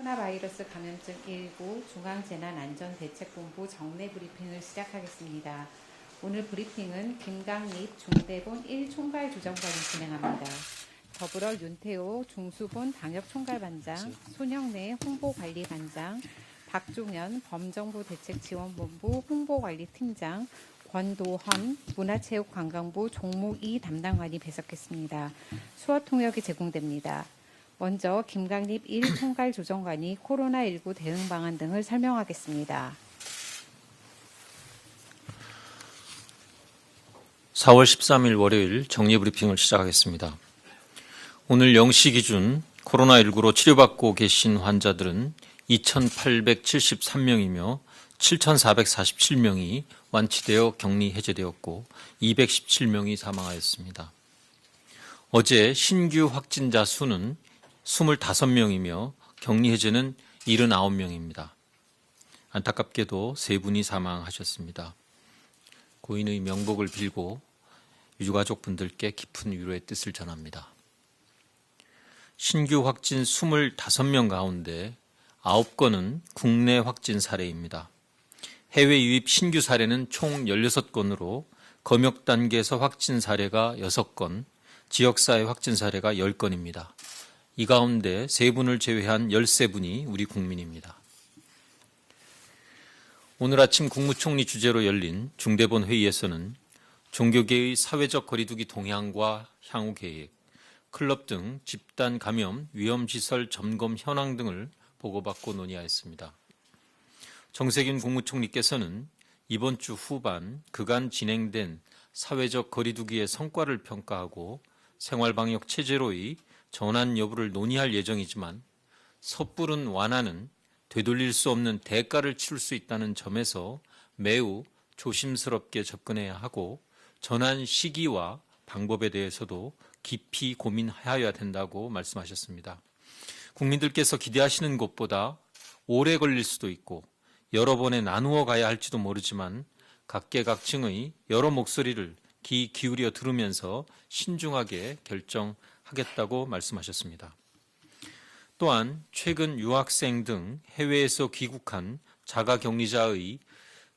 코로나 바이러스 감염증 19 중앙재난안전대책본부 정례 브리핑을 시작하겠습니다. 오늘 브리핑은 김강립 중대본 1총괄조정관이 진행합니다. 더불어 윤태호 중수본 방역총괄반장, 손영래 홍보관리반장, 박종현 범정부대책지원본부 홍보관리팀장, 권도헌 문화체육관광부 종목 2 담당관이 배석했습니다. 수어통역이 제공됩니다. 먼저 김강립 1총괄조정관이 코로나19 대응 방안 등을 설명하겠습니다. 4월 13일 월요일 정례 브리핑을 시작하겠습니다. 오늘 0시 기준 코로나19로 치료받고 계신 환자들은 2,873명이며 7,447명이 완치되어 격리 해제되었고 217명이 사망하였습니다. 어제 신규 확진자 수는 25명이며 격리 해제는 79명입니다. 안타깝게도 3분이 사망하셨습니다. 고인의 명복을 빌고 유가족분들께 깊은 위로의 뜻을 전합니다. 신규 확진 25명 가운데 9건은 국내 확진 사례입니다. 해외 유입 신규 사례는 총 16건으로 검역 단계에서 확진 사례가 6건, 지역사회 확진 사례가 10건입니다. 이 가운데 3분을 제외한 13분이 우리 국민입니다. 오늘 아침 국무총리 주재로 열린 중대본 회의에서는 종교계의 사회적 거리두기 동향과 향후 계획, 클럽 등 집단 감염 위험시설 점검 현황 등을 보고받고 논의하였습니다. 정세균 국무총리께서는 이번 주 후반 그간 진행된 사회적 거리두기의 성과를 평가하고 생활방역 체제로의 전환 여부를 논의할 예정이지만 섣부른 완화는 되돌릴 수 없는 대가를 치를 수 있다는 점에서 매우 조심스럽게 접근해야 하고 전환 시기와 방법에 대해서도 깊이 고민하여야 된다고 말씀하셨습니다. 국민들께서 기대하시는 것보다 오래 걸릴 수도 있고 여러 번에 나누어 가야 할지도 모르지만 각계각층의 여러 목소리를 귀 기울여 들으면서 신중하게 결정하겠다고 말씀하셨습니다. 또한 최근 유학생 등 해외에서 귀국한 자가격리자의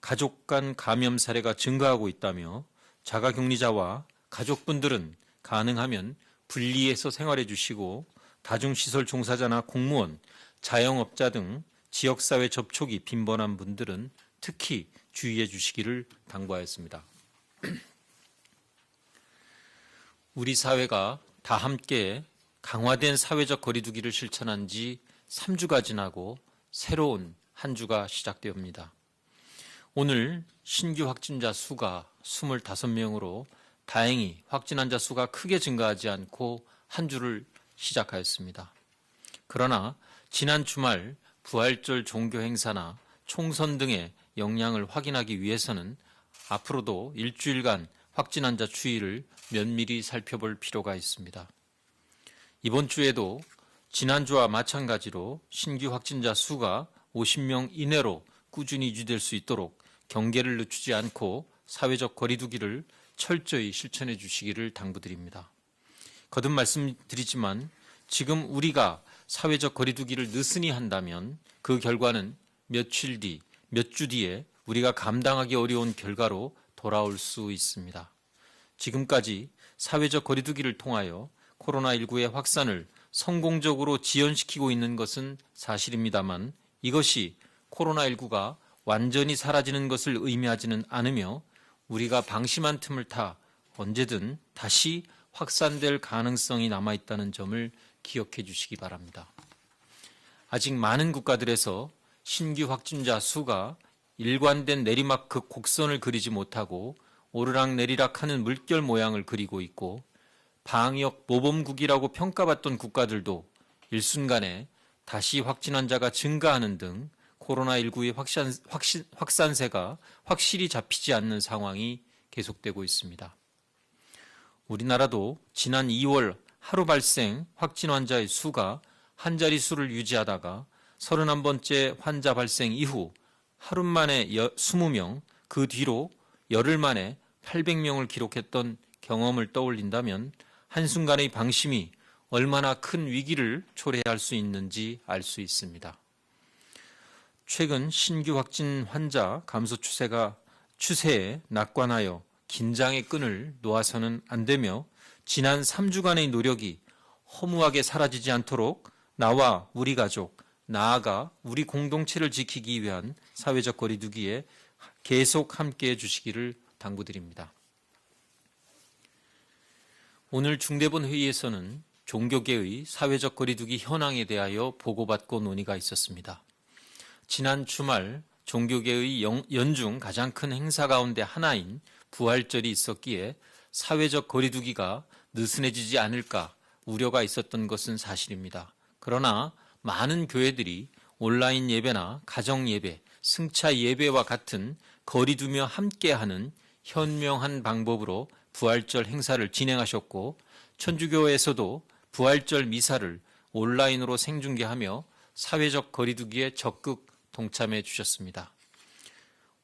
가족 간 감염 사례가 증가하고 있다며 자가격리자와 가족분들은 가능하면 분리해서 생활해 주시고 다중시설 종사자나 공무원, 자영업자 등 지역사회 접촉이 빈번한 분들은 특히 주의해 주시기를 당부하였습니다. 우리 사회가 다 함께 강화된 사회적 거리두기를 실천한 지 3주가 지나고 새로운 한 주가 시작되옵니다. 오늘 신규 확진자 수가 25명으로 다행히 확진 환자 수가 크게 증가하지 않고 한 주를 시작하였습니다. 그러나 지난 주말 부활절 종교 행사나 총선 등의 영향을 확인하기 위해서는 앞으로도 일주일간 확진 환자 추이를 면밀히 살펴볼 필요가 있습니다. 이번 주에도 지난주와 마찬가지로 신규 확진자 수가 50명 이내로 꾸준히 유지될 수 있도록 경계를 늦추지 않고 사회적 거리두기를 철저히 실천해 주시기를 당부드립니다. 거듭 말씀드리지만 지금 우리가 사회적 거리두기를 느슨히 한다면 그 결과는 며칠 뒤, 몇 주 뒤에 우리가 감당하기 어려운 결과로 돌아올 수 있습니다. 지금까지 사회적 거리두기를 통하여 코로나19의 확산을 성공적으로 지연시키고 있는 것은 사실입니다만 이것이 코로나19가 완전히 사라지는 것을 의미하지는 않으며 우리가 방심한 틈을 타 언제든 다시 확산될 가능성이 남아있다는 점을 기억해 주시기 바랍니다. 아직 많은 국가들에서 신규 확진자 수가 일관된 내리막 곡선을 그리지 못하고 오르락내리락하는 물결 모양을 그리고 있고 방역 모범국이라고 평가받던 국가들도 일순간에 다시 확진 환자가 증가하는 등 코로나19의 확산세가 확실히 잡히지 않는 상황이 계속되고 있습니다. 우리나라도 지난 2월 하루 발생 확진 환자의 수가 한 자릿수를 유지하다가 31번째 환자 발생 이후 하루 만에 20명, 그 뒤로 열흘 만에 800명을 기록했던 경험을 떠올린다면 한순간의 방심이 얼마나 큰 위기를 초래할 수 있는지 알 수 있습니다. 최근 신규 확진 환자 감소 추세에 낙관하여 긴장의 끈을 놓아서는 안 되며 지난 3주간의 노력이 허무하게 사라지지 않도록 나와 우리 가족, 나아가 우리 공동체를 지키기 위한 사회적 거리두기에 계속 함께해 주시기를 당부드립니다. 오늘 중대본 회의에서는 종교계의 사회적 거리두기 현황에 대하여 보고받고 논의가 있었습니다. 지난 주말 종교계의 연중 가장 큰 행사 가운데 하나인 부활절이 있었기에 사회적 거리두기가 느슨해지지 않을까 우려가 있었던 것은 사실입니다. 그러나 많은 교회들이 온라인 예배나 가정 예배, 승차 예배와 같은 거리두며 함께하는 현명한 방법으로 부활절 행사를 진행하셨고 천주교에서도 부활절 미사를 온라인으로 생중계하며 사회적 거리두기에 적극 동참해 주셨습니다.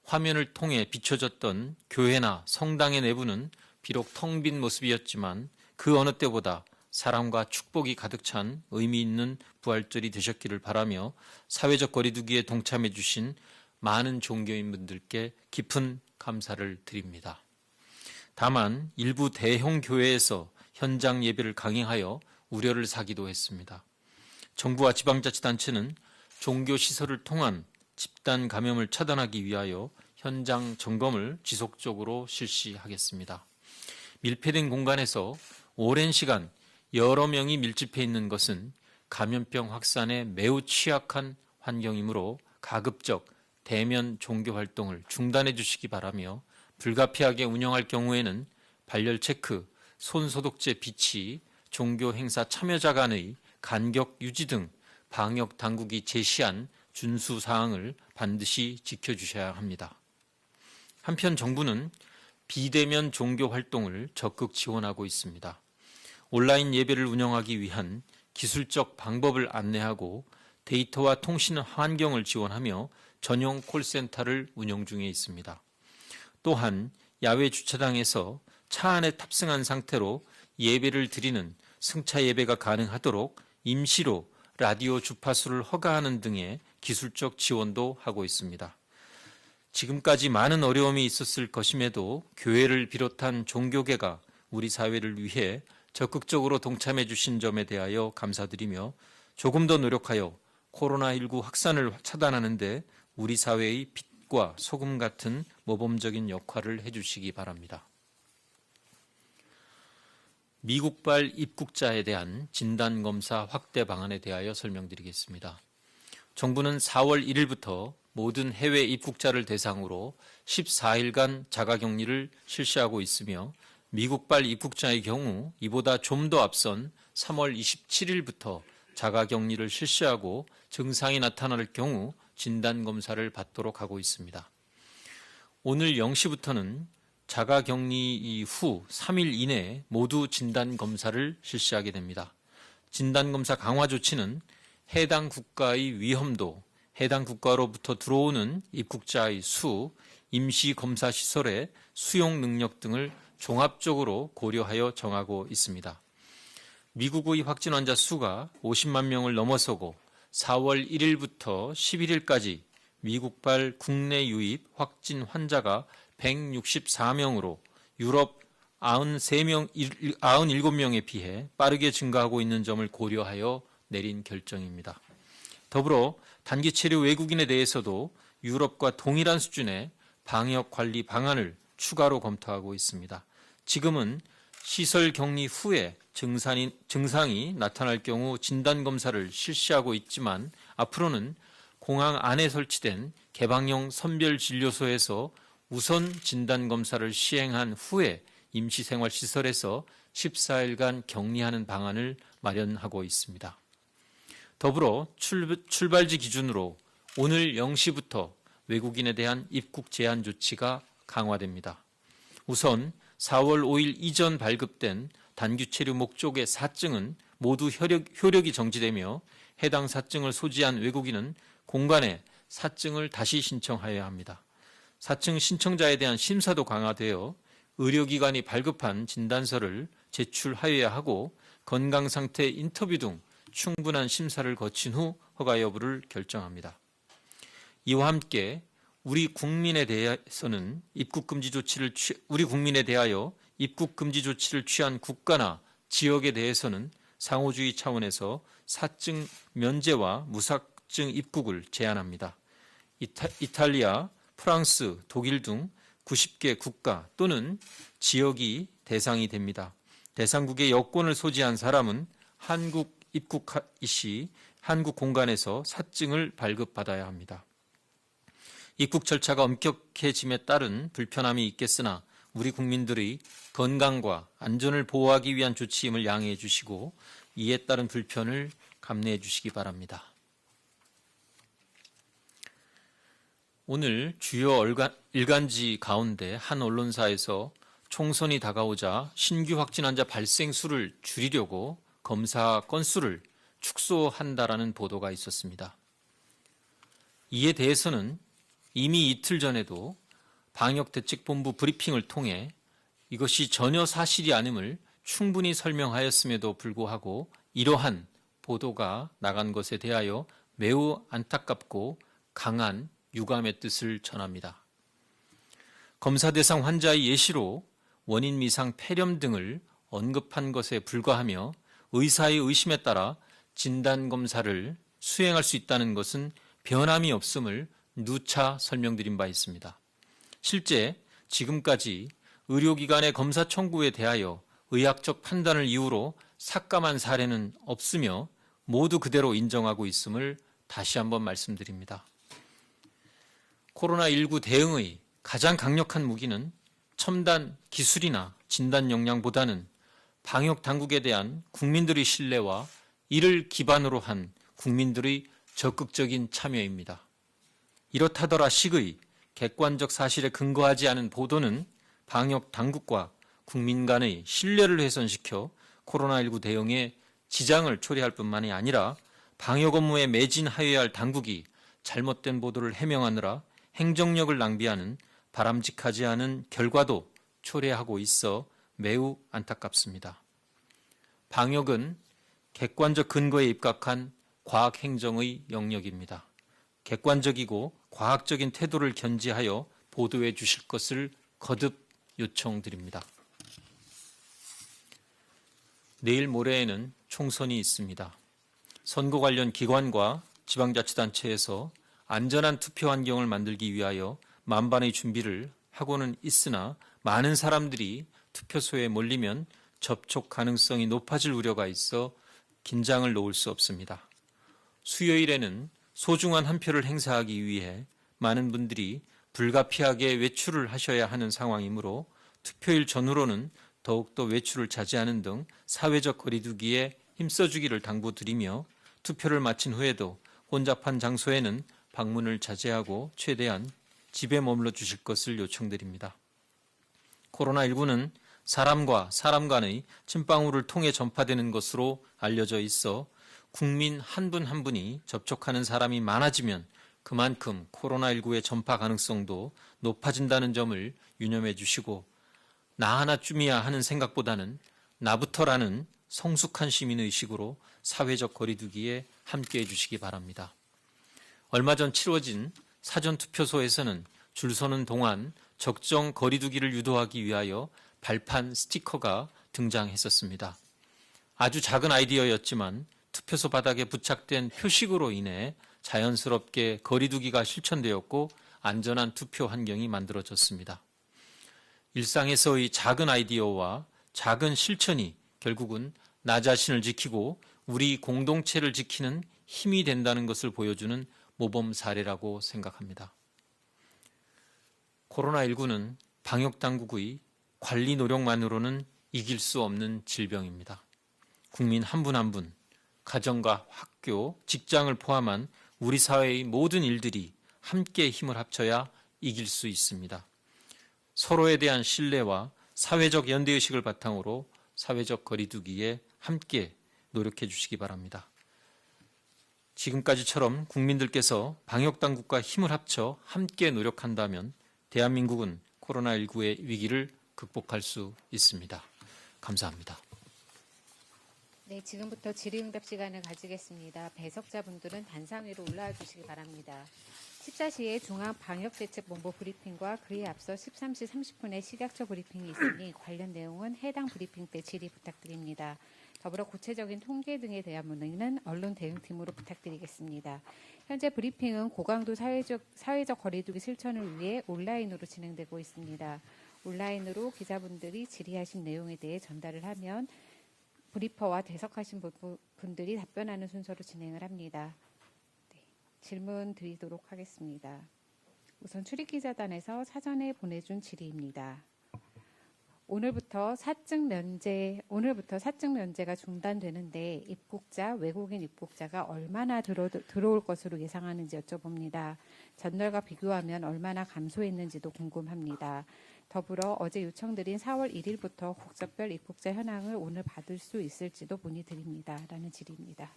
화면을 통해 비춰졌던 교회나 성당의 내부는 비록 텅 빈 모습이었지만 그 어느 때보다 사랑과 축복이 가득 찬 의미 있는 부활절이 되셨기를 바라며 사회적 거리두기에 동참해 주신 많은 종교인분들께 깊은 감사를 드립니다. 다만 일부 대형 교회에서 현장 예배를 강행하여 우려를 사기도 했습니다. 정부와 지방자치단체는 종교시설을 통한 집단 감염을 차단하기 위하여 현장 점검을 지속적으로 실시하겠습니다. 밀폐된 공간에서 오랜 시간 여러 명이 밀집해 있는 것은 감염병 확산에 매우 취약한 환경이므로 가급적 대면 종교 활동을 중단해 주시기 바라며 불가피하게 운영할 경우에는 발열 체크, 손 소독제 비치, 종교 행사 참여자 간의 간격 유지 등 방역 당국이 제시한 준수 사항을 반드시 지켜주셔야 합니다. 한편 정부는 비대면 종교 활동을 적극 지원하고 있습니다. 온라인 예배를 운영하기 위한 기술적 방법을 안내하고 데이터와 통신 환경을 지원하며 전용 콜센터를 운영 중에 있습니다. 또한 야외 주차장에서 차 안에 탑승한 상태로 예배를 드리는 승차 예배가 가능하도록 임시로 라디오 주파수를 허가하는 등의 기술적 지원도 하고 있습니다. 지금까지 많은 어려움이 있었을 것임에도 교회를 비롯한 종교계가 우리 사회를 위해 적극적으로 동참해 주신 점에 대하여 감사드리며 조금 더 노력하여 코로나19 확산을 차단하는 데 우리 사회의 빛과 소금 같은 모범적인 역할을 해주시기 바랍니다. 미국발 입국자에 대한 진단검사 확대 방안에 대하여 설명드리겠습니다. 정부는 4월 1일부터 모든 해외 입국자를 대상으로 14일간 자가격리를 실시하고 있으며 미국발 입국자의 경우 이보다 좀 더 앞선 3월 27일부터 자가격리를 실시하고 증상이 나타날 경우 진단검사를 받도록 하고 있습니다. 오늘 0시부터는 자가격리 이후 3일 이내에 모두 진단검사를 실시하게 됩니다. 진단검사 강화 조치는 해당 국가의 위험도, 해당 국가로부터 들어오는 입국자의 수, 임시검사시설의 수용 능력 등을 종합적으로 고려하여 정하고 있습니다. 미국의 확진 환자 수가 50만 명을 넘어서고 4월 1일부터 11일까지 미국발 국내 유입 확진 환자가 164명으로 유럽 97명에 비해 빠르게 증가하고 있는 점을 고려하여 내린 결정입니다. 더불어 단기 체류 외국인에 대해서도 유럽과 동일한 수준의 방역 관리 방안을 추가로 검토하고 있습니다. 지금은 시설 격리 후에 증상이 나타날 경우 진단검사를 실시하고 있지만 앞으로는 공항 안에 설치된 개방형 선별진료소에서 우선 진단검사를 시행한 후에 임시생활시설에서 14일간 격리하는 방안을 마련하고 있습니다. 더불어 출발지 기준으로 오늘 0시부터 외국인에 대한 입국 제한 조치가 강화됩니다. 우선 4월 5일 이전 발급된 단기 체류 목적의 사증은 모두 효력이 정지되며 해당 사증을 소지한 외국인은 공간에 사증을 다시 신청하여야 합니다. 사증 신청자에 대한 심사도 강화되어 의료기관이 발급한 진단서를 제출하여야 하고 건강 상태 인터뷰 등 충분한 심사를 거친 후 허가 여부를 결정합니다. 이와 함께 우리 국민에 대하여 입국 금지 조치를 취한 국가나 지역에 대해서는 상호주의 차원에서 사증 면제와 무사증 입국을 제한합니다. 이탈리아, 프랑스, 독일 등 90개 국가 또는 지역이 대상이 됩니다. 대상국의 여권을 소지한 사람은 한국 입국할 시 한국 공간에서 사증을 발급받아야 합니다. 입국 절차가 엄격해짐에 따른 불편함이 있겠으나 우리 국민들의 건강과 안전을 보호하기 위한 조치임을 양해해 주시고 이에 따른 불편을 감내해 주시기 바랍니다. 오늘 주요 일간지 가운데 한 언론사에서 총선이 다가오자 신규 확진 환자 발생 수를 줄이려고 검사 건수를 축소한다라는 보도가 있었습니다. 이에 대해서는 이미 이틀 전에도 방역대책본부 브리핑을 통해 이것이 전혀 사실이 아님을 충분히 설명하였음에도 불구하고 이러한 보도가 나간 것에 대하여 매우 안타깝고 강한 유감의 뜻을 전합니다. 검사 대상 환자의 예시로 원인 미상 폐렴 등을 언급한 것에 불과하며 의사의 의심에 따라 진단검사를 수행할 수 있다는 것은 변함이 없음을 누차 설명드린 바 있습니다. 실제 지금까지 의료기관의 검사 청구에 대하여 의학적 판단을 이유로 삭감한 사례는 없으며 모두 그대로 인정하고 있음을 다시 한번 말씀드립니다. 코로나19 대응의 가장 강력한 무기는 첨단 기술이나 진단 역량보다는 방역 당국에 대한 국민들의 신뢰와 이를 기반으로 한 국민들의 적극적인 참여입니다. 이렇다더라 식의 객관적 사실에 근거하지 않은 보도는 방역 당국과 국민 간의 신뢰를 훼손시켜 코로나19 대응에 지장을 초래할 뿐만이 아니라 방역 업무에 매진하여야 할 당국이 잘못된 보도를 해명하느라 행정력을 낭비하는 바람직하지 않은 결과도 초래하고 있어 매우 안타깝습니다. 방역은 객관적 근거에 입각한 과학행정의 영역입니다. 객관적이고 과학적인 태도를 견지하여 보도해 주실 것을 거듭 요청드립니다. 내일 모레에는 총선이 있습니다. 선거 관련 기관과 지방자치단체에서 안전한 투표 환경을 만들기 위하여 만반의 준비를 하고는 있으나 많은 사람들이 투표소에 몰리면 접촉 가능성이 높아질 우려가 있어 긴장을 놓을 수 없습니다. 수요일에는 소중한 한 표를 행사하기 위해 많은 분들이 불가피하게 외출을 하셔야 하는 상황이므로 투표일 전후로는 더욱더 외출을 자제하는 등 사회적 거리두기에 힘써주기를 당부드리며 투표를 마친 후에도 혼잡한 장소에는 방문을 자제하고 최대한 집에 머물러 주실 것을 요청드립니다. 코로나19는 사람과 사람 간의 침방울을 통해 전파되는 것으로 알려져 있어 국민 한 분 한 분이 접촉하는 사람이 많아지면 그만큼 코로나19의 전파 가능성도 높아진다는 점을 유념해 주시고 나 하나쯤이야 하는 생각보다는 나부터라는 성숙한 시민의식으로 사회적 거리두기에 함께해 주시기 바랍니다. 얼마 전 치러진 사전투표소에서는 줄 서는 동안 적정 거리두기를 유도하기 위하여 발판 스티커가 등장했었습니다. 아주 작은 아이디어였지만 투표소 바닥에 부착된 표식으로 인해 자연스럽게 거리두기가 실천되었고 안전한 투표 환경이 만들어졌습니다. 일상에서의 작은 아이디어와 작은 실천이 결국은 나 자신을 지키고 우리 공동체를 지키는 힘이 된다는 것을 보여주는 모범 사례라고 생각합니다. 코로나19는 방역당국의 관리 노력만으로는 이길 수 없는 질병입니다. 국민 한 분 한 분, 가정과 학교, 직장을 포함한 우리 사회의 모든 일들이 함께 힘을 합쳐야 이길 수 있습니다. 서로에 대한 신뢰와 사회적 연대의식을 바탕으로 사회적 거리두기에 함께 노력해 주시기 바랍니다. 지금까지처럼 국민들께서 방역당국과 힘을 합쳐 함께 노력한다면 대한민국은 코로나19의 위기를 극복할 수 있습니다. 감사합니다. 네, 지금부터 질의응답 시간을 가지겠습니다. 배석자분들은 단상 위로 올라와 주시기 바랍니다. 14시에 중앙방역대책본부 브리핑과 그에 앞서 13시 30분에 식약처 브리핑이 있으니 관련 내용은 해당 브리핑 때 질의 부탁드립니다. 더불어 구체적인 통계 등에 대한 문의는 언론 대응팀으로 부탁드리겠습니다. 현재 브리핑은 고강도 사회적 거리두기 실천을 위해 온라인으로 진행되고 있습니다. 온라인으로 기자분들이 질의하신 내용에 대해 전달을 하면 브리퍼와 대석하신 분들이 답변하는 순서로 진행을 합니다. 네, 질문 드리도록 하겠습니다. 우선 출입기자단에서 사전에 보내준 질의입니다. 오늘부터 사증 면제가 중단되는데 외국인 입국자가 얼마나 들어올 것으로 예상하는지 여쭤봅니다. 전날과 비교하면 얼마나 감소했는지도 궁금합니다. 더불어 어제 요청드린 4월 1일부터 국적별 입국자 현황을 오늘 받을 수 있을지도 문의드립니다. 라는 질의입니다.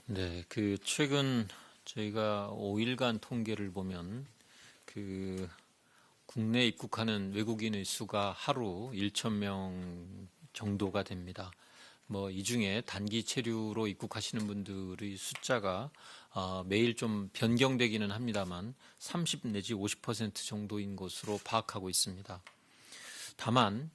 네, 최근 저희가 5일간 통계를 보면 국내에 입국하는 외국인의 수가 하루 1,000명 정도가 됩니다. 이 중에 단기 체류로 입국하시는 분들의 숫자가 매일 좀 변경되기는 합니다만 30 내지 50% 정도인 것으로 파악하고 있습니다. 다만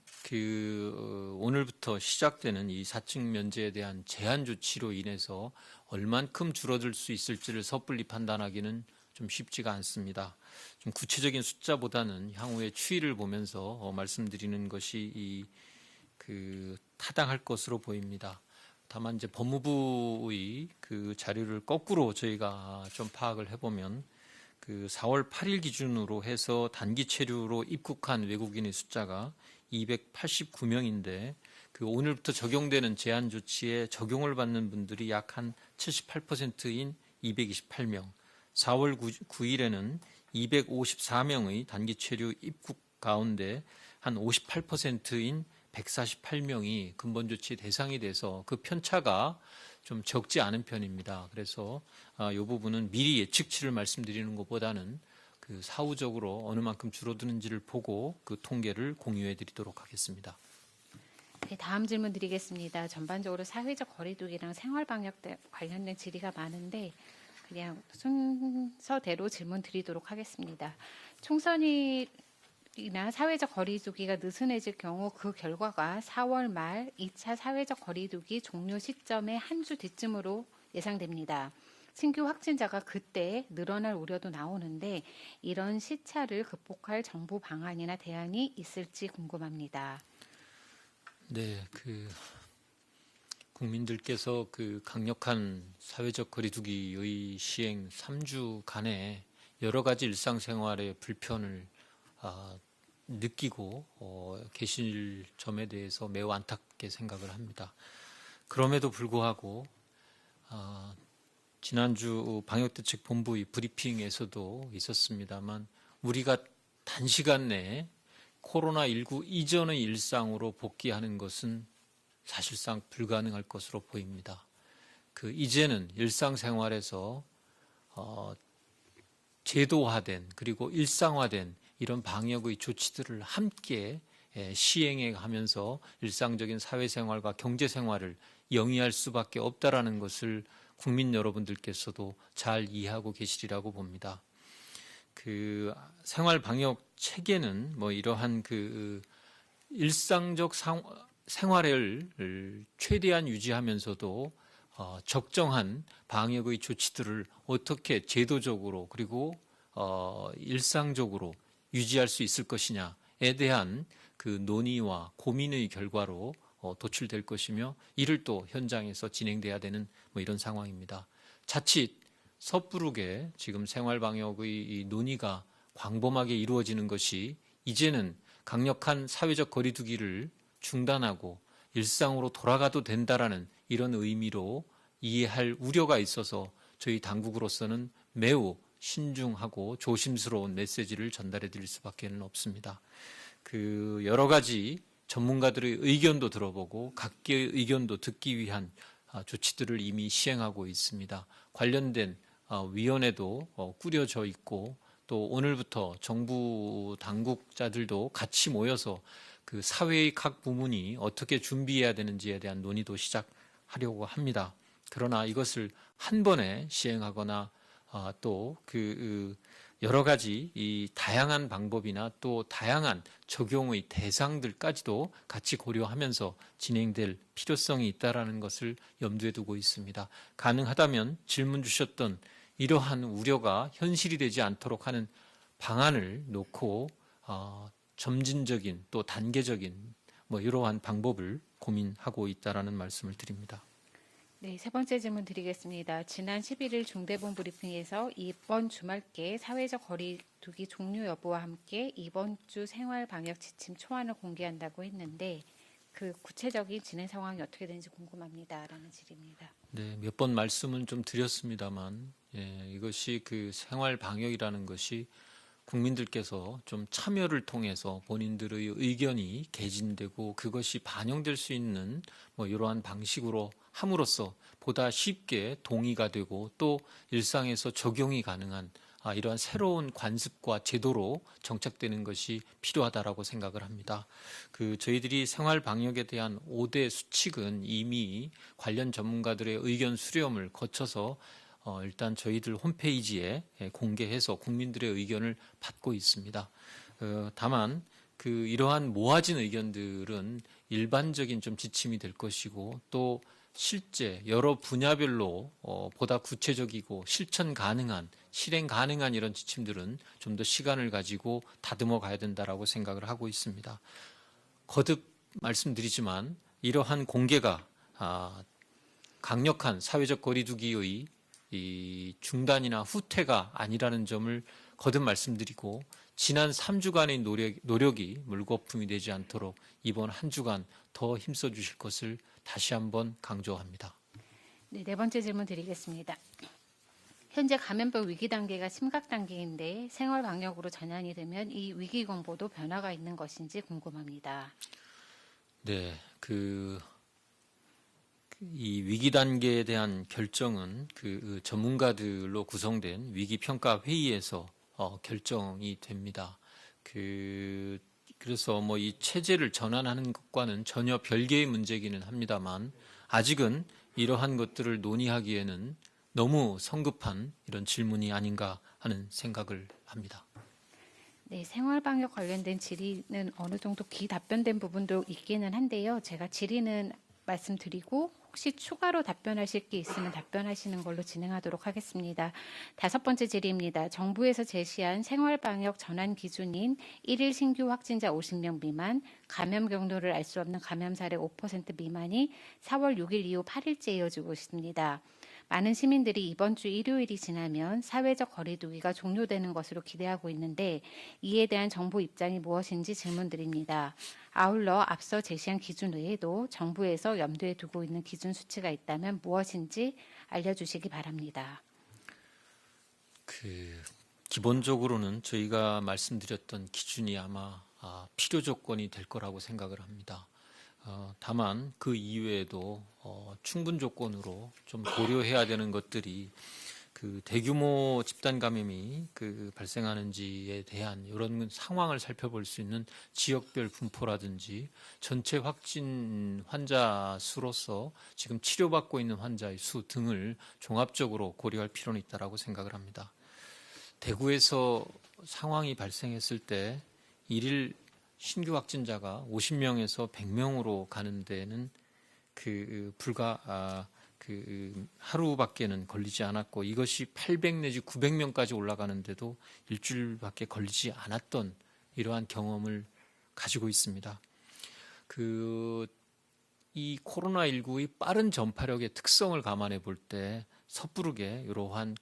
오늘부터 시작되는 이 사증 면제에 대한 제한 조치로 인해서 얼만큼 줄어들 수 있을지를 섣불리 판단하기는 좀 쉽지가 않습니다. 좀 구체적인 숫자보다는 향후의 추이를 보면서 말씀드리는 것이 타당할 것으로 보입니다. 다만 이제 법무부의 자료를 거꾸로 저희가 좀 파악을 해보면 4월 8일 기준으로 해서 단기 체류로 입국한 외국인의 숫자가 289명인데 오늘부터 적용되는 제한 조치에 적용을 받는 분들이 약 한 78%인 228명, 4월 9일에는 254명의 단기 체류 입국 가운데 한 58%인 148명이 근본 조치 대상이 돼서 그 편차가 좀 적지 않은 편입니다. 그래서 이 부분은 미리 예측치를 말씀드리는 것보다는 사후적으로 어느 만큼 줄어드는지를 보고 통계를 공유해 드리도록 하겠습니다. 네, 다음 질문 드리겠습니다. 전반적으로 사회적 거리두기랑 생활방역 관련된 질의가 많은데 그냥 순서대로 질문 드리도록 하겠습니다. 총선이나 사회적 거리두기가 느슨해질 경우 그 결과가 4월 말 2차 사회적 거리두기 종료 시점의 한 주 뒤쯤으로 예상됩니다. 신규 확진자가 그때 늘어날 우려도 나오는데 이런 시차를 극복할 정부 방안이나 대안이 있을지 궁금합니다. 네, 국민들께서 강력한 사회적 거리두기의 시행 3주간에 여러 가지 일상생활의 불편을 느끼고 계실 점에 대해서 매우 안타깝게 생각을 합니다. 그럼에도 불구하고 지난주 방역대책본부의 브리핑에서도 있었습니다만 우리가 단시간 내에 코로나19 이전의 일상으로 복귀하는 것은 사실상 불가능할 것으로 보입니다. 이제는 일상생활에서 제도화된 그리고 일상화된 이런 방역의 조치들을 함께 시행해 가면서 일상적인 사회생활과 경제생활을 영위할 수밖에 없다라는 것을 국민 여러분들께서도 잘 이해하고 계시리라고 봅니다. 생활 방역 체계는 이러한 일상적 생활을 최대한 유지하면서도 적정한 방역의 조치들을 어떻게 제도적으로 그리고 일상적으로 유지할 수 있을 것이냐에 대한 논의와 고민의 결과로 도출될 것이며 이를 또 현장에서 진행돼야 되는 이런 상황입니다. 자칫 섣부르게 지금 생활방역의 이 논의가 광범하게 이루어지는 것이 이제는 강력한 사회적 거리두기를 중단하고 일상으로 돌아가도 된다라는 이런 의미로 이해할 우려가 있어서 저희 당국으로서는 매우 신중하고 조심스러운 메시지를 전달해 드릴 수밖에 없습니다. 여러 가지 전문가들의 의견도 들어보고 각계의 의견도 듣기 위한 조치들을 이미 시행하고 있습니다. 관련된 위원회도 꾸려져 있고 또 오늘부터 정부 당국자들도 같이 모여서 사회의 각 부문이 어떻게 준비해야 되는지에 대한 논의도 하려고 합니다. 그러나 이것을 한 번에 시행하거나 또 여러 가지 이 다양한 방법이나 또 다양한 적용의 대상들까지도 같이 고려하면서 진행될 필요성이 있다라는 것을 염두에 두고 있습니다. 가능하다면 질문 주셨던 이러한 우려가 현실이 되지 않도록 하는 방안을 놓고 점진적인 또 단계적인 이러한 방법을 고민하고 있다라는 말씀을 드립니다. 네, 세 번째 질문 드리겠습니다. 지난 11일 중대본 브리핑에서 이번 주말께 사회적 거리두기 종료 여부와 함께 이번 주 생활 방역 지침 초안을 공개한다고 했는데 그 구체적인 진행 상황이 어떻게 되는지 궁금합니다. 라는 질의입니다. 네, 몇 번 말씀은 좀 드렸습니다만 이것이 그 생활 방역이라는 것이 국민들께서 좀 참여를 통해서 본인들의 의견이 개진되고 그것이 반영될 수 있는 이러한 방식으로 함으로써 보다 쉽게 동의가 되고 또 일상에서 적용이 가능한 이러한 새로운 관습과 제도로 정착되는 것이 필요하다라고 생각을 합니다. 저희들이 생활 방역에 대한 5대 수칙은 이미 관련 전문가들의 의견 수렴을 거쳐서 일단 저희들 홈페이지에 공개해서 국민들의 의견을 받고 있습니다. 다만 이러한 모아진 의견들은 일반적인 좀 지침이 될 것이고 또 실제 여러 분야별로 보다 구체적이고 실천 가능한 실행 가능한 이런 지침들은 좀 더 시간을 가지고 다듬어 가야 된다라고 생각을 하고 있습니다. 거듭 말씀드리지만 이러한 공개가 강력한 사회적 거리두기의 이 중단이나 후퇴가 아니라는 점을 거듭 말씀드리고 지난 3주간의 노력이 물거품이 되지 않도록 이번 한 주간 더 힘써 주실 것을 다시 한번 강조합니다. 네, 네 번째 질문 드리겠습니다. 현재 감염병 위기 단계가 심각 단계인데 생활 방역으로 전환이 되면 이 위기 공보도 변화가 있는 것인지 궁금합니다. 네, 이 위기 단계에 대한 결정은 전문가들로 구성된 위기 평가 회의에서 결정이 됩니다. 그래서 이 체제를 전환하는 것과는 전혀 별개의 문제이기는 합니다만 아직은 이러한 것들을 논의하기에는 너무 성급한 이런 질문이 아닌가 하는 생각을 합니다. 네, 생활방역 관련된 질의는 어느 정도 답변된 부분도 있기는 한데요. 제가 질의는 말씀드리고 혹시 추가로 답변하실 게 있으면 답변하시는 걸로 진행하도록 하겠습니다. 다섯 번째 질의입니다. 정부에서 제시한 생활방역 전환 기준인 1일 신규 확진자 50명 미만, 감염 경로를 알 수 없는 감염 사례 5% 미만이 4월 6일 이후 8일째 이어지고 있습니다. 많은 시민들이 이번 주 일요일이 지나면 사회적 거리두기가 종료되는 것으로 기대하고 있는데 이에 대한 정부 입장이 무엇인지 질문드립니다. 아울러 앞서 제시한 기준 외에도 정부에서 염두에 두고 있는 기준 수치가 있다면 무엇인지 알려주시기 바랍니다. 기본적으로는 저희가 말씀드렸던 기준이 아마 필요 조건이 될 거라고 생각을 합니다. 다만 그 이외에도 충분 조건으로 좀 고려해야 되는 것들이 대규모 집단 감염이 발생하는지에 대한 이런 상황을 살펴볼 수 있는 지역별 분포라든지 전체 확진 환자 수로서 지금 치료받고 있는 환자의 수 등을 종합적으로 고려할 필요는 있다고 생각을 합니다. 대구에서 상황이 발생했을 때 일일 신규 확진자가 50명에서 100명으로 가는 데는 불과 하루밖에는 걸리지 않았고 이것이 800 내지 900명까지 올라가는데도 일주일밖에 걸리지 않았던 이러한 경험을 가지고 있습니다. 이 코로나19의 빠른 전파력의 특성을 감안해 볼 때 섣부르게 이러한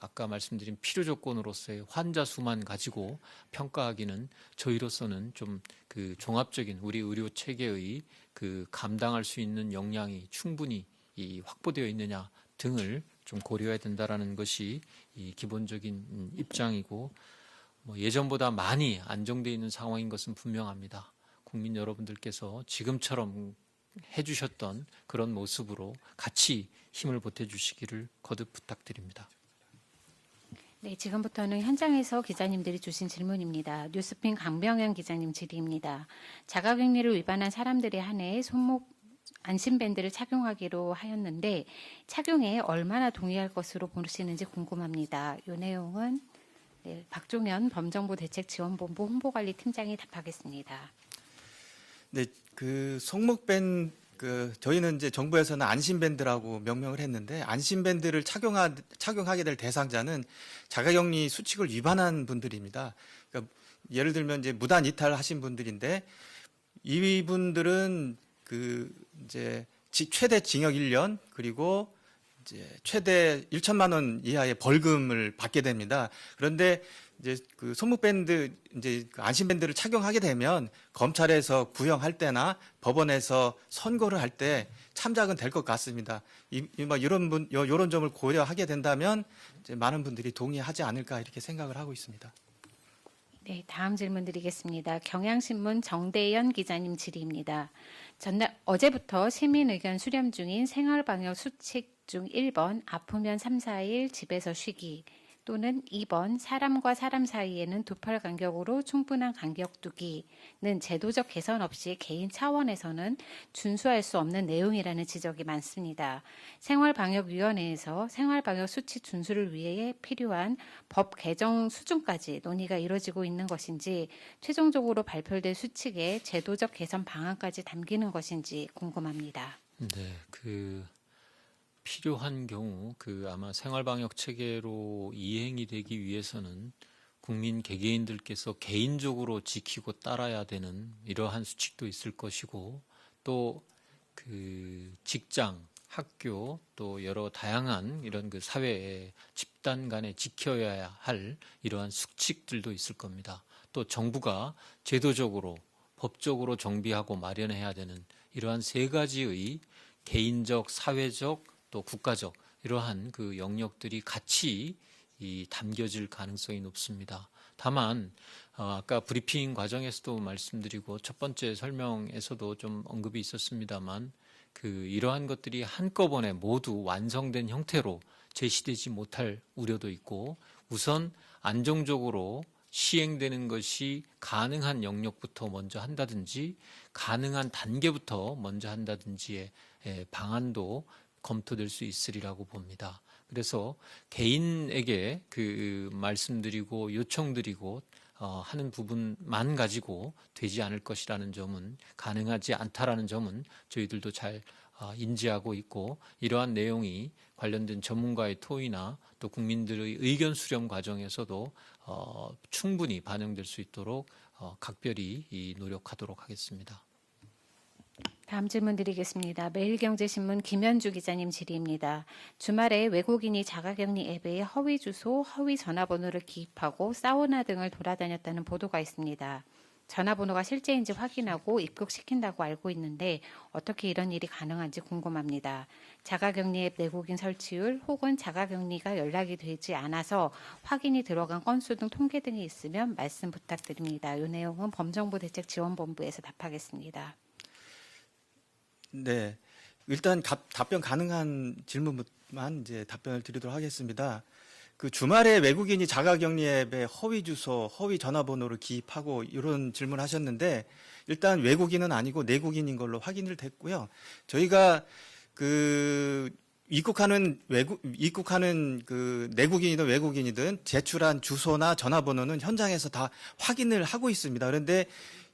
아까 말씀드린 필요 조건으로서의 환자 수만 가지고 평가하기는 저희로서는 좀 종합적인 우리 의료 체계의 감당할 수 있는 역량이 충분히 확보되어 있느냐 등을 좀 고려해야 된다라는 것이 이 기본적인 입장이고 예전보다 많이 안정되어 있는 상황인 것은 분명합니다. 국민 여러분들께서 지금처럼 해주셨던 그런 모습으로 같이 힘을 보태주시기를 거듭 부탁드립니다. 네, 지금부터는 현장에서 기자님들이 주신 질문입니다. 뉴스핀 강병현 기자님 질의입니다. 자가격리를 위반한 사람들에 한해 손목 안심밴드를 착용하기로 하였는데 착용에 얼마나 동의할 것으로 보시는지 궁금합니다. 이 내용은 네, 박종현 범정부 대책지원본부 홍보관리팀장이 답하겠습니다. 네, 그 손목밴 저희는 이제 정부에서는 안심밴드라고 명명을 했는데 안심밴드를 착용하게 될 대상자는 자가격리 수칙을 위반한 분들입니다. 그러니까 예를 들면 이제 무단 이탈하신 분들인데 이분들은 그 이제 최대 징역 1년 그리고 이제 최대 1천만 원 이하의 벌금을 받게 됩니다. 그런데 이제 그 손목밴드 이제 그 안심밴드를 착용하게 되면 검찰에서 구형할 때나 법원에서 선고를 할 때 참작은 될 것 같습니다. 이런 점을 고려하게 된다면 이제 많은 분들이 동의하지 않을까 이렇게 생각을 하고 있습니다. 네, 다음 질문 드리겠습니다. 경향신문 정대연 기자님 질의입니다. 어제부터 시민 의견 수렴 중인 생활방역 수칙 중 1번 아프면 3, 4일 집에서 쉬기 또는 2번 사람과 사람 사이에는 두 팔 간격으로 충분한 간격 두기는 제도적 개선 없이 개인 차원에서는 준수할 수 없는 내용이라는 지적이 많습니다. 생활방역위원회에서 생활방역 수칙 준수를 위해 필요한 법 개정 수준까지 논의가 이루어지고 있는 것인지 최종적으로 발표될 수칙에 제도적 개선 방안까지 담기는 것인지 궁금합니다. 네, 필요한 경우 아마 생활방역 체계로 이행이 되기 위해서는 국민 개개인들께서 개인적으로 지키고 따라야 되는 이러한 수칙도 있을 것이고 또 직장, 학교 또 여러 다양한 이런 사회의 집단 간에 지켜야 할 이러한 수칙들도 있을 겁니다. 또 정부가 제도적으로 법적으로 정비하고 마련해야 되는 이러한 세 가지의 개인적, 사회적 또 국가적 이러한 영역들이 같이 담겨질 가능성이 높습니다. 다만 아까 브리핑 과정에서도 말씀드리고 첫 번째 설명에서도 좀 언급이 있었습니다만 이러한 것들이 한꺼번에 모두 완성된 형태로 제시되지 못할 우려도 있고 우선 안정적으로 시행되는 것이 가능한 영역부터 먼저 한다든지 가능한 단계부터 먼저 한다든지의 방안도 검토될 수 있으리라고 봅니다. 그래서 개인에게 말씀드리고 요청드리고 하는 부분만 가지고 되지 않을 것이라는 점은 가능하지 않다라는 점은 저희들도 잘 인지하고 있고 이러한 내용이 관련된 전문가의 토의나 또 국민들의 의견 수렴 과정에서도 충분히 반영될 수 있도록 각별히 노력하도록 하겠습니다. 다음 질문 드리겠습니다. 매일경제신문 김현주 기자님 질의입니다. 주말에 외국인이 자가격리 앱에 허위 주소, 허위 전화번호를 기입하고 사우나 등을 돌아다녔다는 보도가 있습니다. 전화번호가 실제인지 확인하고 입국시킨다고 알고 있는데 어떻게 이런 일이 가능한지 궁금합니다. 자가격리 앱 내국인 설치율 혹은 자가격리가 연락이 되지 않아서 확인이 들어간 건수 등 통계 등이 있으면 말씀 부탁드립니다. 이 내용은 범정부 대책지원본부에서 답하겠습니다. 네, 일단 답변 가능한 질문만 이제 답변을 드리도록 하겠습니다. 주말에 외국인이 자가격리 앱에 허위 주소, 허위 전화번호를 기입하고 이런 질문하셨는데 일단 외국인은 아니고 내국인인 걸로 확인을 됐고요. 저희가 입국하는 내국인이든 외국인이든 제출한 주소나 전화번호는 현장에서 다 확인을 하고 있습니다. 그런데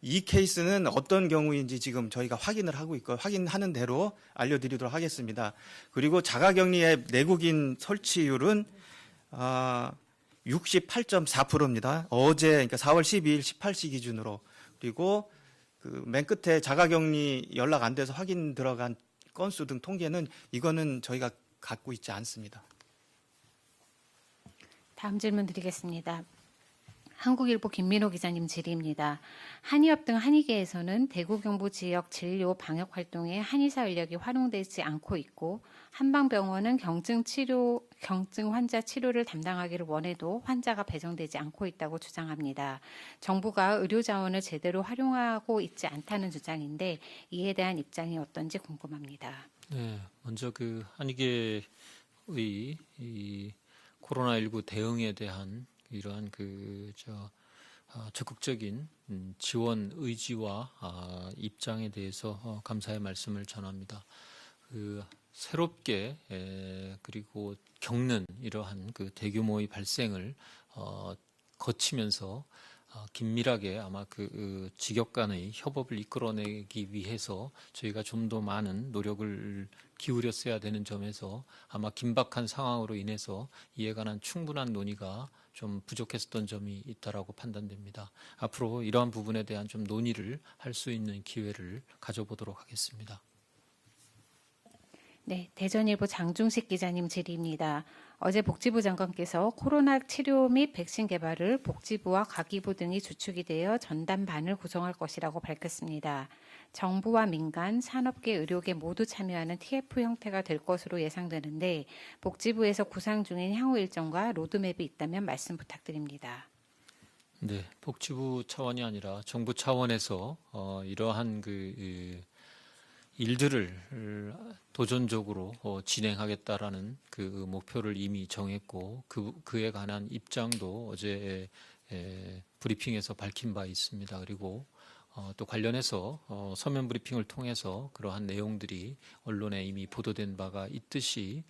이 케이스는 어떤 경우인지 지금 저희가 확인을 하고 있고 확인하는 대로 알려드리도록 하겠습니다. 그리고 자가격리 앱 내국인 설치율은 68.4%입니다. 어제 그러니까 4월 12일 18시 기준으로 그리고 맨 끝에 자가격리 연락 안 돼서 확인 들어간 건수 등 통계는 이거는 저희가 갖고 있지 않습니다. 다음 질문 드리겠습니다. 한국일보 김민호 기자님 질의입니다. 한의업 등 한의계에서는 대구 경북 지역 진료 방역 활동에 한의사 인력이 활용되지 않고 있고 한방병원은 경증 환자 치료를 담당하기를 원해도 환자가 배정되지 않고 있다고 주장합니다. 정부가 의료 자원을 제대로 활용하고 있지 않다는 주장인데 이에 대한 입장이 어떤지 궁금합니다. 네, 먼저 한의계의 이 코로나19 대응에 대한 이러한 적극적인 지원 의지와 입장에 대해서 감사의 말씀을 전합니다. 새롭게 그리고 겪는 이러한 그 대규모의 발생을 거치면서 긴밀하게 아마 직역 간의 협업을 이끌어내기 위해서 저희가 좀 더 많은 노력을 기울였어야 되는 점에서 아마 긴박한 상황으로 인해서 이에 관한 충분한 논의가 좀 부족했었던 점이 있다라고 판단됩니다. 앞으로 이러한 부분에 대한 좀 논의를 할 수 있는 기회를 가져보도록 하겠습니다. 네, 대전일보 장중식 기자님 질의입니다. 어제 복지부 장관께서 코로나 치료 및 백신 개발을 복지부와 가기부 등이 주축이 되어 전담반을 구성할 것이라고 밝혔습니다. 정부와 민간, 산업계, 의료계 모두 참여하는 TF 형태가 될 것으로 예상되는데 복지부에서 구상 중인 향후 일정과 로드맵이 있다면 말씀 부탁드립니다. 네, 복지부 차원이 아니라 정부 차원에서 이러한 일들을 도전적으로 진행하겠다라는 그 목표를 이미 정했고 그에 관한 입장도 어제 브리핑에서 밝힌 바 있습니다. 그리고 또 관련해서 서면 브리핑을 통해서 그러한 내용들이 언론에 이미 보도된 바가 있듯이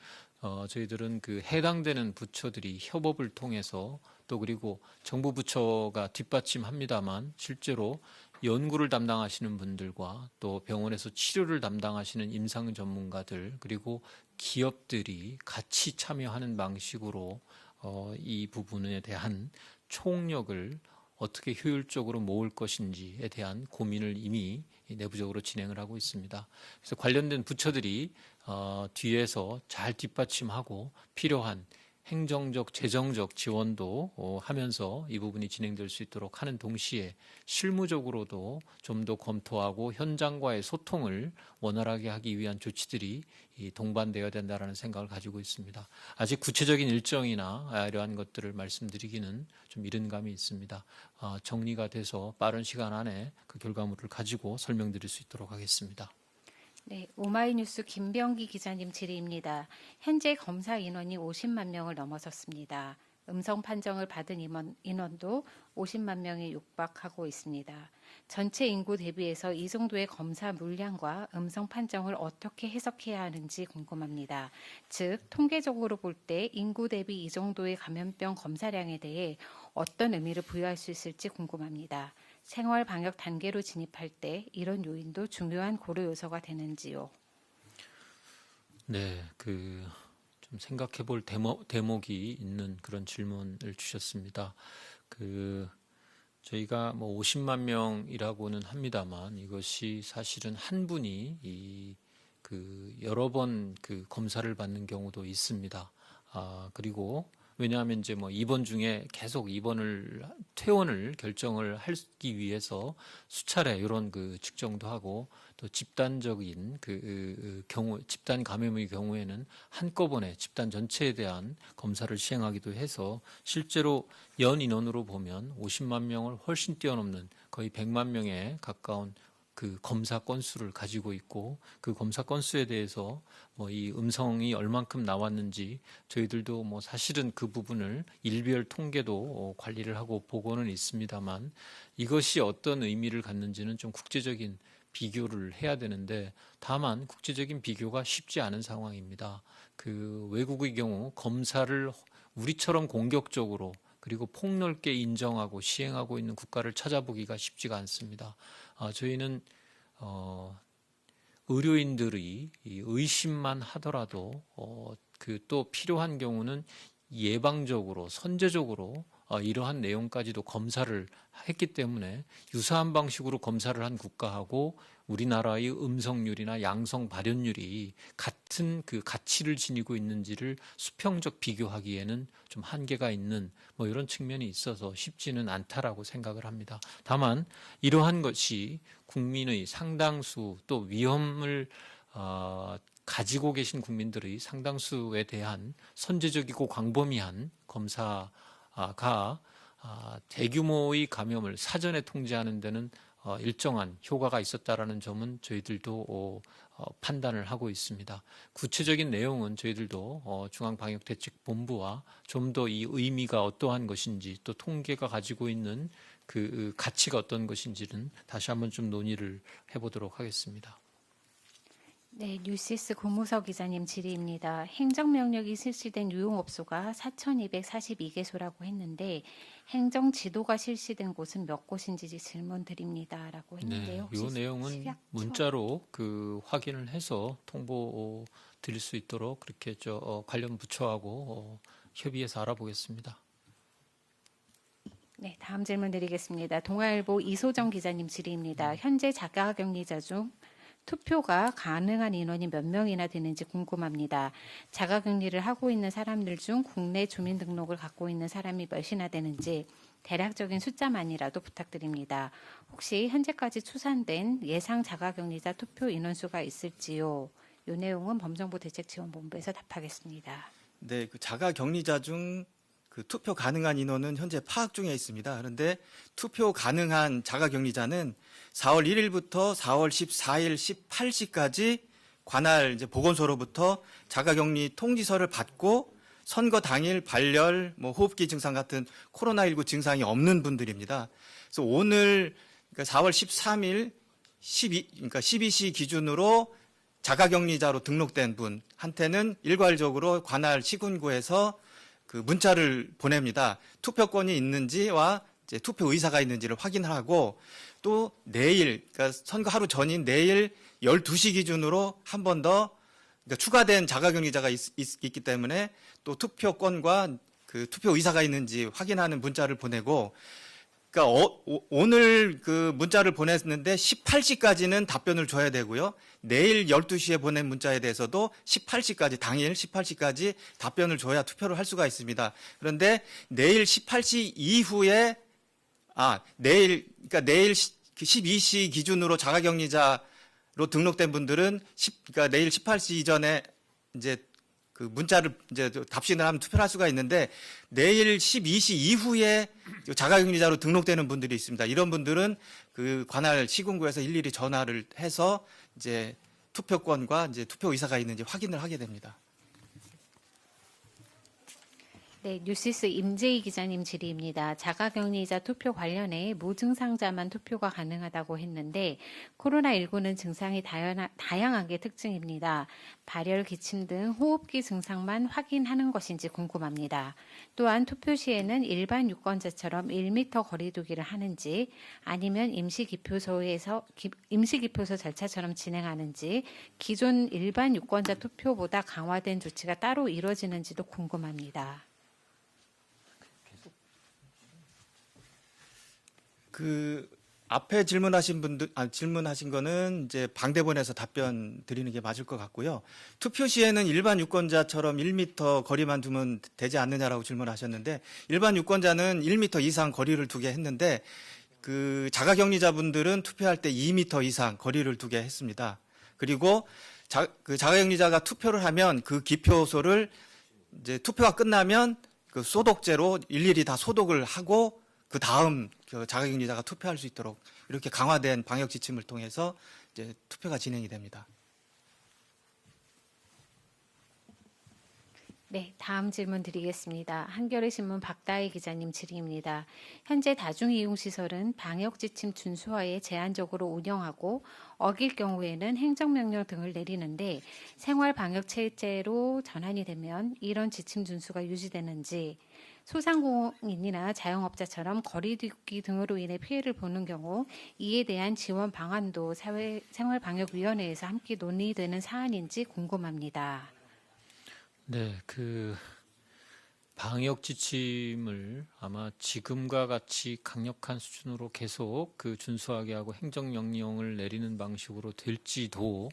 저희들은 그 해당되는 부처들이 협업을 통해서 또 그리고 정부 부처가 뒷받침합니다만 실제로 연구를 담당하시는 분들과 또 병원에서 치료를 담당하시는 임상 전문가들 그리고 기업들이 같이 참여하는 방식으로 이 부분에 대한 총력을 어떻게 효율적으로 모을 것인지에 대한 고민을 이미 내부적으로 진행을 하고 있습니다. 그래서 관련된 부처들이 뒤에서 잘 뒷받침하고 필요한 행정적, 재정적 지원도 하면서 이 부분이 진행될 수 있도록 하는 동시에 실무적으로도 좀 더 검토하고 현장과의 소통을 원활하게 하기 위한 조치들이 동반되어야 된다라는 생각을 가지고 있습니다. 아직 구체적인 일정이나 이러한 것들을 말씀드리기는 좀 이른 감이 있습니다. 정리가 돼서 빠른 시간 안에 그 결과물을 가지고 설명드릴 수 있도록 하겠습니다. 네, 오마이뉴스 김병기 기자님 질의입니다. 현재 검사 인원이 50만 명을 넘어섰습니다. 음성 판정을 받은 인원도 50만 명에 육박하고 있습니다. 전체 인구 대비해서 이 정도의 검사 물량과 음성 판정을 어떻게 해석해야 하는지 궁금합니다. 즉, 통계적으로 볼 때 인구 대비 이 정도의 감염병 검사량에 대해 어떤 의미를 부여할 수 있을지 궁금합니다. 생활 방역 단계로 진입할 때 이런 요인도 중요한 고려 요소가 되는지요? 네, 좀 생각해 볼 대목이 있는 그런 질문을 주셨습니다. 저희가 뭐 50만 명이라고는 합니다만 이것이 사실은 한 분이 여러 번 검사를 받는 경우도 있습니다. 그리고 왜냐하면 이제 뭐 입원 중에 계속 퇴원을 결정을 하기 위해서 수차례 이런 측정도 하고 또 집단적인 집단 감염의 경우에는 한꺼번에 집단 전체에 대한 검사를 시행하기도 해서 실제로 연 인원으로 보면 50만 명을 훨씬 뛰어넘는 거의 100만 명에 가까운 검사 건수를 가지고 있고 그 검사 건수에 대해서 뭐 이 음성이 얼만큼 나왔는지 저희들도 뭐 사실은 그 부분을 일별 통계도 관리를 하고 보고는 있습니다만 이것이 어떤 의미를 갖는지는 좀 국제적인 비교를 해야 되는데 다만 국제적인 비교가 쉽지 않은 상황입니다. 외국의 경우 검사를 우리처럼 공격적으로 그리고 폭넓게 인정하고 시행하고 있는 국가를 찾아보기가 쉽지가 않습니다. 저희는 의료인들의 의심만 하더라도 또 필요한 경우는 예방적으로 선제적으로 이러한 내용까지도 검사를 했기 때문에 유사한 방식으로 검사를 한 국가하고 우리나라의 음성률이나 양성 발현율이 같은 가치를 지니고 있는지를 수평적 비교하기에는 좀 한계가 있는 뭐 이런 측면이 있어서 쉽지는 않다라고 생각을 합니다. 다만 이러한 것이 국민의 상당수 또 위험을 가지고 계신 국민들의 상당수에 대한 선제적이고 광범위한 검사가 대규모의 감염을 사전에 통제하는 데는 일정한 효과가 있었다라는 점은 저희들도 판단을 하고 있습니다. 구체적인 내용은 저희들도 중앙방역대책본부와 좀 더 이 의미가 어떠한 것인지 또 통계가 가지고 있는 그 가치가 어떤 것인지는 다시 한번 좀 논의를 해보도록 하겠습니다. 네, 뉴시스 고무석 기자님 질의입니다. 행정명령이 실시된 유흥업소가 4,242개소라고 했는데 행정 지도가 실시된 곳은 몇 곳인지 질문 드립니다라고 했는데요. 이 내용은 식약처- 문자로 그 확인을 해서 통보 드릴 수 있도록 그렇게 관련 부처하고 협의해서 알아보겠습니다. 네, 다음 질문 드리겠습니다. 동아일보 이소정 기자님 질의입니다. 현재 자가격리자 중 투표가 가능한 인원이 몇 명이나 되는지 궁금합니다. 자가격리를 하고 있는 사람들 중 국내 주민등록을 갖고 있는 사람이 몇이나 되는지 대략적인 숫자만이라도 부탁드립니다. 혹시 현재까지 추산된 예상 자가격리자 투표 인원수가 있을지요? 이 내용은 범정부 대책지원본부에서 답하겠습니다. 네, 그 자가 격리자 중 그 투표 가능한 인원은 현재 파악 중에 있습니다. 그런데 투표 가능한 자가 격리자는 4월 1일부터 4월 14일 18시까지 관할 이제 보건소로부터 자가 격리 통지서를 받고 선거 당일 발열, 호흡기 증상 같은 코로나19 증상이 없는 분들입니다. 그래서 오늘 그러니까 4월 13일 12시 기준으로 자가격리자로 등록된 분한테는 일괄적으로 관할 시군구에서 그 문자를 보냅니다. 투표권이 있는지와 이제 투표 의사가 있는지를 확인하고 또 내일, 그러니까 선거 하루 전인 내일 12시 기준으로 한 번 더 그러니까 추가된 자가격리자가 있기 때문에 또 투표권과 그 투표 의사가 있는지 확인하는 문자를 보내고 그러니까 오늘 그 문자를 보냈는데 18시까지는 답변을 줘야 되고요. 내일 12시에 보낸 문자에 대해서도 18시까지 당일 18시까지 답변을 줘야 투표를 할 수가 있습니다. 그런데 내일 18시 이후에 내일 12시 기준으로 자가격리자로 등록된 분들은 그러니까 내일 18시 이전에 이제 그 문자를 이제 답신을 하면 투표를 할 수가 있는데 내일 12시 이후에 자가격리자로 등록되는 분들이 있습니다. 이런 분들은 그 관할 시군구에서 일일이 전화를 해서 이제 투표권과 이제 투표 의사가 있는지 확인을 하게 됩니다. 네, 뉴시스 임재희 기자님 질의입니다. 자가격리자 투표 관련해 무증상자만 투표가 가능하다고 했는데 코로나19는 증상이 다양하게 특징입니다. 발열, 기침 등 호흡기 증상만 확인하는 것인지 궁금합니다. 또한 투표 시에는 일반 유권자처럼 1m 거리두기를 하는지 아니면 임시기표소 절차처럼 진행하는지 기존 일반 유권자 투표보다 강화된 조치가 따로 이루어지는지도 궁금합니다. 그 앞에 질문하신 거는 이제 방대본에서 답변 드리는 게 맞을 것 같고요. 투표 시에는 일반 유권자처럼 1m 거리만 두면 되지 않느냐라고 질문하셨는데 일반 유권자는 1m 이상 거리를 두게 했는데 그 자가격리자분들은 투표할 때 2m 이상 거리를 두게 했습니다. 그리고 그 자가격리자가 투표를 하면 그 기표소를 이제 투표가 끝나면 그 소독제로 일일이 다 소독을 하고 그 다음 자가격리자가 투표할 수 있도록 이렇게 강화된 방역 지침을 통해서 이제 투표가 진행이 됩니다. 네, 다음 질문 드리겠습니다. 한겨레 신문 박다희 기자님 질의입니다. 현재 다중이용시설은 방역지침 준수하에 제한적으로 운영하고 어길 경우에는 행정명령 등을 내리는데 생활방역체제로 전환이 되면 이런 지침 준수가 유지되는지 소상공인이나 자영업자처럼 거리두기 등으로 인해 피해를 보는 경우 이에 대한 지원 방안도 생활방역위원회에서 함께 논의되는 사안인지 궁금합니다. 네, 그 방역 지침을 아마 지금과 같이 강력한 수준으로 계속 그 준수하게 하고 행정명령을 내리는 방식으로 될지도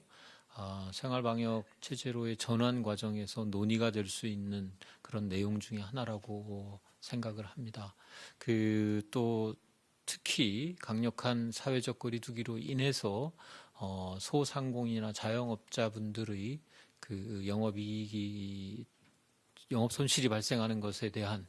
생활방역 체제로의 전환 과정에서 논의가 될 수 있는 그런 내용 중에 하나라고 생각을 합니다. 그 또 특히 강력한 사회적 거리두기로 인해서 소상공인이나 자영업자분들의 그 영업 손실이 발생하는 것에 대한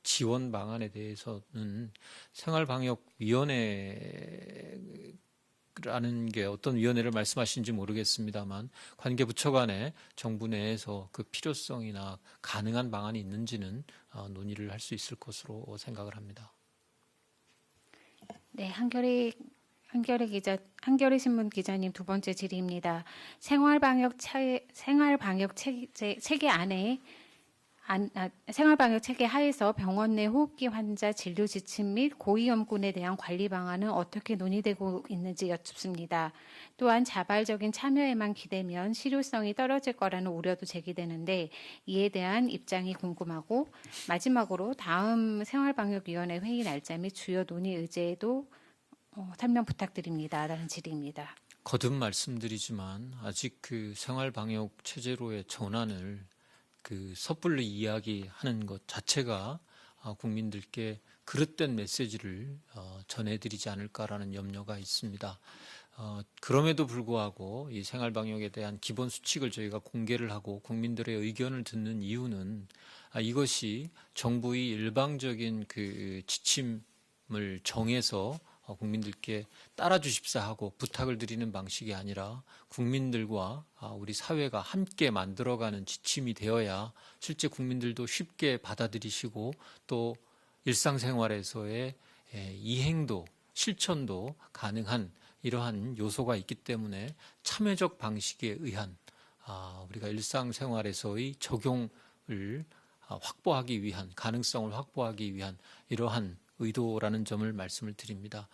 지원 방안에 대해서는 생활방역위원회라는 게 어떤 위원회를 말씀하시는지 모르겠습니다만 관계부처 간에 정부 내에서 그 필요성이나 가능한 방안이 있는지는 논의를 할 수 있을 것으로 생각을 합니다. 네, 한겨레 신문 기자님 두 번째 질의입니다. 생활방역 체계 하에서 병원 내 호흡기 환자 진료 지침 및 고위험군에 대한 관리 방안은 어떻게 논의되고 있는지 여쭙습니다. 또한 자발적인 참여에만 기대면 실효성이 떨어질 거라는 우려도 제기되는데 이에 대한 입장이 궁금하고 마지막으로 다음 생활방역위원회 회의 날짜 및 주요 논의 의제에도 설명 부탁드립니다. 라는 질의입니다. 거듭 말씀드리지만 아직 그 생활방역 체제로의 전환을 섣불리 이야기하는 것 자체가 국민들께 그릇된 메시지를 전해드리지 않을까라는 염려가 있습니다. 그럼에도 불구하고 이 생활방역에 대한 기본 수칙을 저희가 공개를 하고 국민들의 의견을 듣는 이유는 이것이 정부의 일방적인 그 지침을 정해서 국민들께 따라 주십사 하고 부탁을 드리는 방식이 아니라 국민들과 우리 사회가 함께 만들어가는 지침이 되어야 실제 국민들도 쉽게 받아들이시고 또 일상생활에서의 이행도 실천도 가능한 이러한 요소가 있기 때문에 참여적 방식에 의한 우리가 일상생활에서의 적용을 확보하기 위한 가능성을 확보하기 위한 이러한 의도라는 점을 말씀을 드립니다.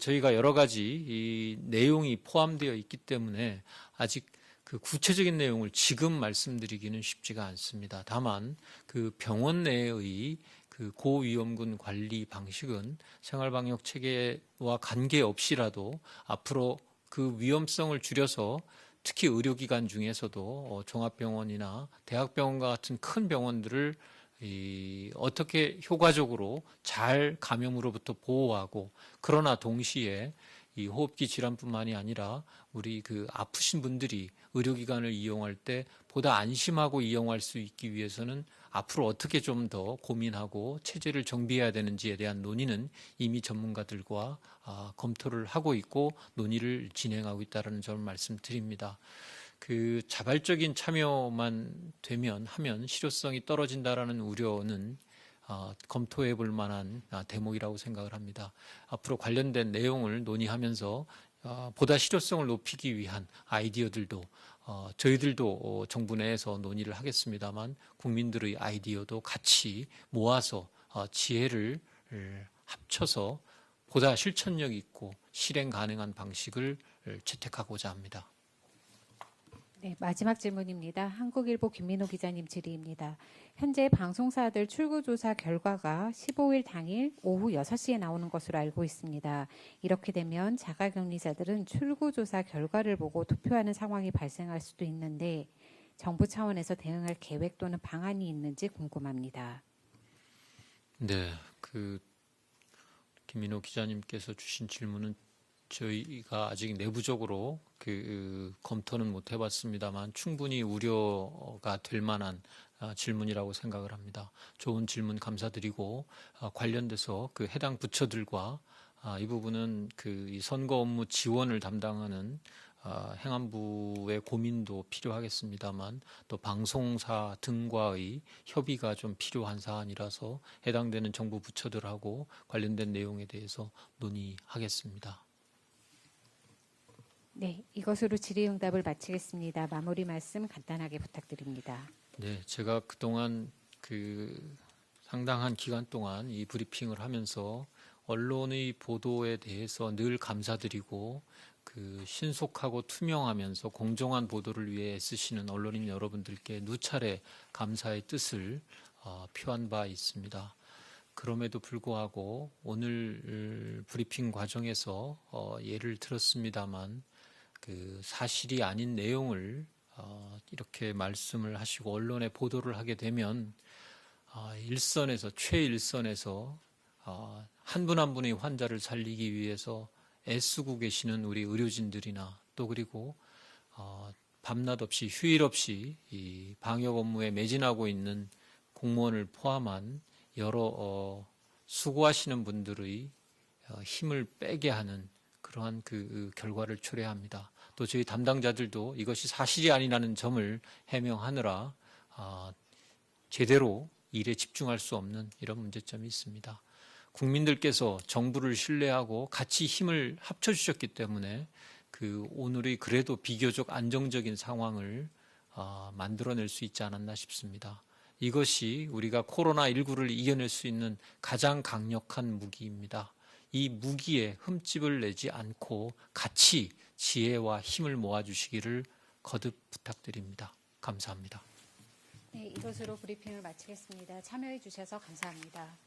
저희가 여러 가지 이 내용이 포함되어 있기 때문에 아직 그 구체적인 내용을 지금 말씀드리기는 쉽지가 않습니다. 다만 그 병원 내의 그 고위험군 관리 방식은 생활방역 체계와 관계없이라도 앞으로 그 위험성을 줄여서 특히 의료기관 중에서도 종합병원이나 대학병원과 같은 큰 병원들을 어떻게 효과적으로 잘 감염으로부터 보호하고 그러나 동시에 이 호흡기 질환뿐만이 아니라 우리 그 아프신 분들이 의료기관을 이용할 때 보다 안심하고 이용할 수 있기 위해서는 앞으로 어떻게 좀 더 고민하고 체제를 정비해야 되는지에 대한 논의는 이미 전문가들과 검토를 하고 있고 논의를 진행하고 있다는 점을 말씀드립니다. 그 자발적인 참여만 하면 실효성이 떨어진다라는 우려는 검토해 볼 만한 대목이라고 생각을 합니다. 앞으로 관련된 내용을 논의하면서 보다 실효성을 높이기 위한 아이디어들도 저희들도 정부 내에서 논의를 하겠습니다만 국민들의 아이디어도 같이 모아서 지혜를 합쳐서 보다 실천력 있고 실행 가능한 방식을 채택하고자 합니다. 네, 마지막 질문입니다. 한국일보 김민호 기자님 질의입니다. 현재 방송사들 출구조사 결과가 15일 당일 오후 6시에 나오는 것으로 알고 있습니다. 이렇게 되면 자가격리자들은 출구조사 결과를 보고 투표하는 상황이 발생할 수도 있는데 정부 차원에서 대응할 계획 또는 방안이 있는지 궁금합니다. 네, 김민호 기자님께서 주신 질문은 저희가 아직 내부적으로 검토는 못 해봤습니다만 충분히 우려가 될 만한 질문이라고 생각을 합니다. 좋은 질문 감사드리고 관련돼서 그 해당 부처들과 이 부분은 이 선거 업무 지원을 담당하는 행안부의 고민도 필요하겠습니다만 또 방송사 등과의 협의가 좀 필요한 사안이라서 해당되는 정부 부처들하고 관련된 내용에 대해서 논의하겠습니다. 네, 이것으로 질의응답을 마치겠습니다. 마무리 말씀 간단하게 부탁드립니다. 네, 제가 그동안 상당한 기간 동안 이 브리핑을 하면서 언론의 보도에 대해서 늘 감사드리고 신속하고 투명하면서 공정한 보도를 위해 애쓰시는 언론인 여러분들께 누차례 감사의 뜻을 표한 바 있습니다. 그럼에도 불구하고 오늘 브리핑 과정에서 예를 들었습니다만 사실이 아닌 내용을 이렇게 말씀을 하시고 언론에 보도를 하게 되면 최일선에서 한 분 한 분의 환자를 살리기 위해서 애쓰고 계시는 우리 의료진들이나 또 그리고 밤낮 없이 휴일 없이 이 방역 업무에 매진하고 있는 공무원을 포함한 여러 수고하시는 분들의 힘을 빼게 하는 그러한 결과를 초래합니다. 또 저희 담당자들도 이것이 사실이 아니라는 점을 해명하느라 제대로 일에 집중할 수 없는 이런 문제점이 있습니다. 국민들께서 정부를 신뢰하고 같이 힘을 합쳐주셨기 때문에 오늘의 그래도 비교적 안정적인 상황을 만들어낼 수 있지 않았나 싶습니다. 이것이 우리가 코로나19를 이겨낼 수 있는 가장 강력한 무기입니다. 이 무기에 흠집을 내지 않고 같이 지혜와 힘을 모아주시기를 거듭 부탁드립니다. 감사합니다. 네, 이것으로 브리핑을 마치겠습니다. 참여해 주셔서 감사합니다.